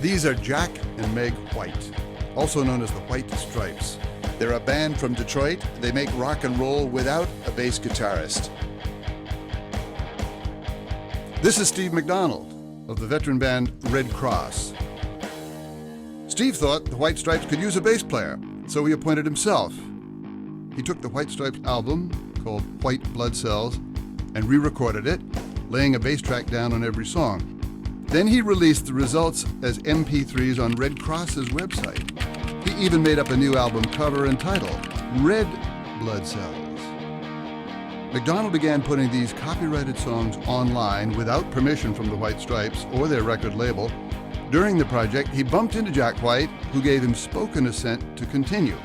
These are Jack and Meg White, also known as the White Stripes. They're a band from Detroit. They make rock and roll without a bass guitarist. This is Steve McDonald of the veteran band Red Cross. Steve thought the White Stripes could use a bass player, so he appointed himself. He took the White Stripes album, called White Blood Cells, and re-recorded it, laying a bass track down on every song. Then he released the results as MP3s on Red Cross's website. He even made up a new album cover and title, Red Blood Cells. McDonald began putting these copyrighted songs online without permission from the White Stripes or their record label. During the project, he bumped into Jack White, who gave him spoken assent to continue.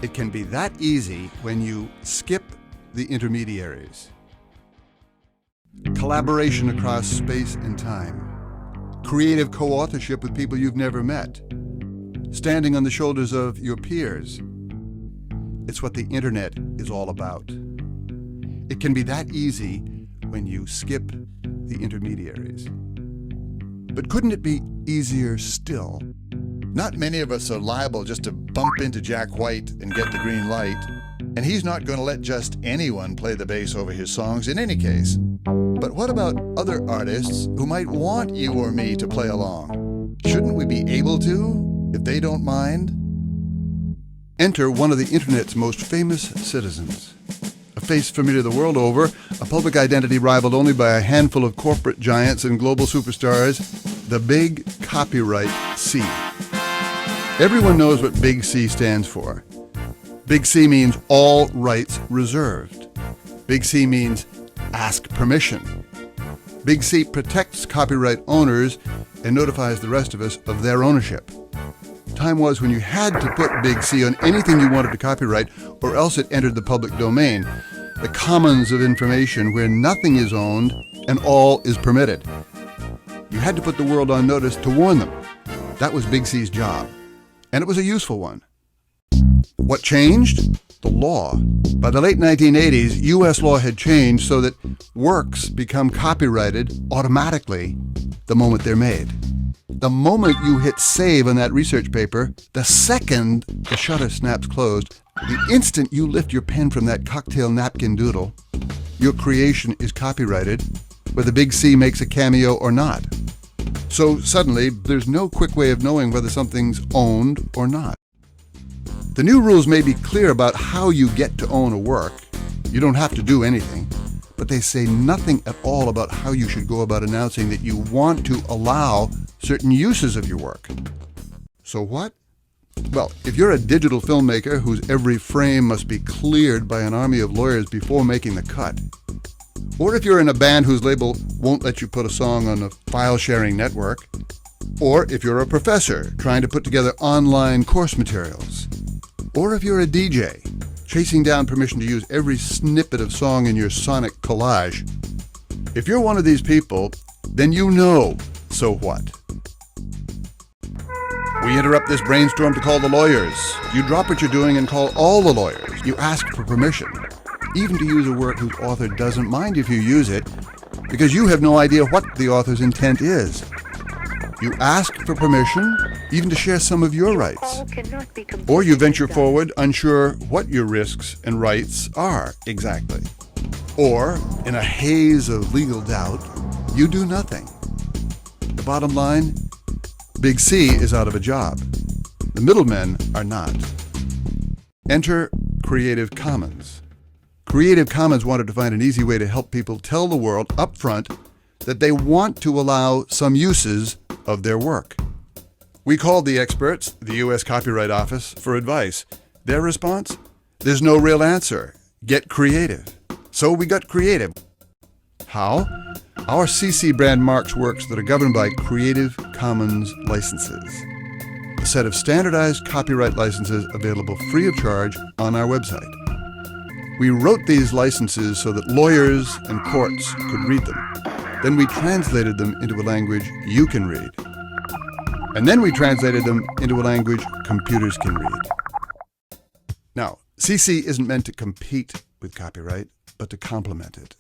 It can be that easy when you skip the intermediaries. Collaboration across space and time. Creative co-authorship with people you've never met. Standing on the shoulders of your peers. It's what the internet is all about. It can be that easy when you skip the intermediaries. But couldn't it be easier still? Not many of us are liable just to bump into Jack White and get the green light. And he's not going to let just anyone play the bass over his songs in any case. But what about other artists who might want you or me to play along? Shouldn't we be able to, if they don't mind? Enter one of the internet's most famous citizens. A face familiar the world over, a public identity rivaled only by a handful of corporate giants and global superstars, the Big Copyright C. Everyone knows what Big C stands for. Big C means all rights reserved. Big C means ask permission. Big C protects copyright owners and notifies the rest of us of their ownership. Time was when you had to put Big C on anything you wanted to copyright, or else it entered the public domain, the commons of information where nothing is owned and all is permitted. You had to put the world on notice to warn them. That was Big C's job, and it was a useful one. What changed? The law. By the late 1980s, U.S. law had changed so that works become copyrighted automatically the moment they're made. The moment you hit save on that research paper, the second the shutter snaps closed, the instant you lift your pen from that cocktail napkin doodle, your creation is copyrighted, whether Big C makes a cameo or not. So suddenly, there's no quick way of knowing whether something's owned or not. The new rules may be clear about how you get to own a work. You don't have to do anything, but they say nothing at all about how you should go about announcing that you want to allow certain uses of your work. So what? Well, if you're a digital filmmaker whose every frame must be cleared by an army of lawyers before making the cut, or if you're in a band whose label won't let you put a song on a file-sharing network, or if you're a professor trying to put together online course materials, or if you're a DJ chasing down permission to use every snippet of song in your sonic collage, if you're one of these people, then you know, so what? We interrupt this brainstorm to call the lawyers. You drop what you're doing and call all the lawyers. You ask for permission, even to use a work whose author doesn't mind if you use it, because you have no idea what the author's intent is. You ask for permission, even to share some of your rights. Or you venture forward unsure what your risks and rights are exactly. Or, in a haze of legal doubt, you do nothing. The bottom line, Big C is out of a job. The middlemen are not. Enter Creative Commons. Creative Commons wanted to find an easy way to help people tell the world up front that they want to allow some uses of their work. We called the experts, the U.S. Copyright Office, for advice. Their response? There's no real answer. Get creative. So we got creative. How? Our CC brand marks works that are governed by Creative Commons licenses, a set of standardized copyright licenses available free of charge on our website. We wrote these licenses so that lawyers and courts could read them. Then we translated them into a language you can read. And then we translated them into a language computers can read. Now, CC isn't meant to compete with copyright, but to complement it.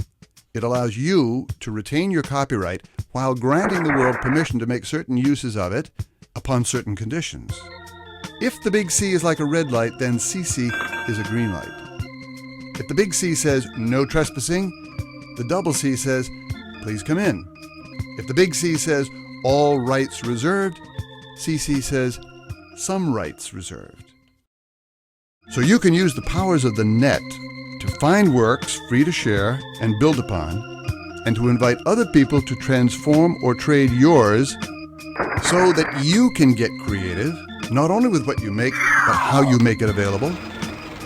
It allows you to retain your copyright while granting the world permission to make certain uses of it upon certain conditions. If the big C is like a red light, then CC is a green light. If the big C says no trespassing, the double C says please come in. If the big C says all rights reserved, CC says some rights reserved. So you can use the powers of the net to find works free to share and build upon, and to invite other people to transform or trade yours so that you can get creative, not only with what you make, but how you make it available,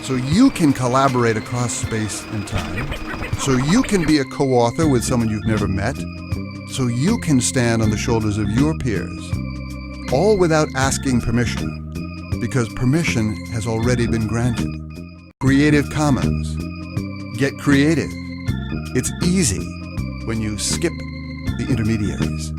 so you can collaborate across space and time, so you can be a co-author with someone you've never met, so you can stand on the shoulders of your peers, all without asking permission, because permission has already been granted. Creative Commons. Get creative. It's easy when you skip the intermediaries.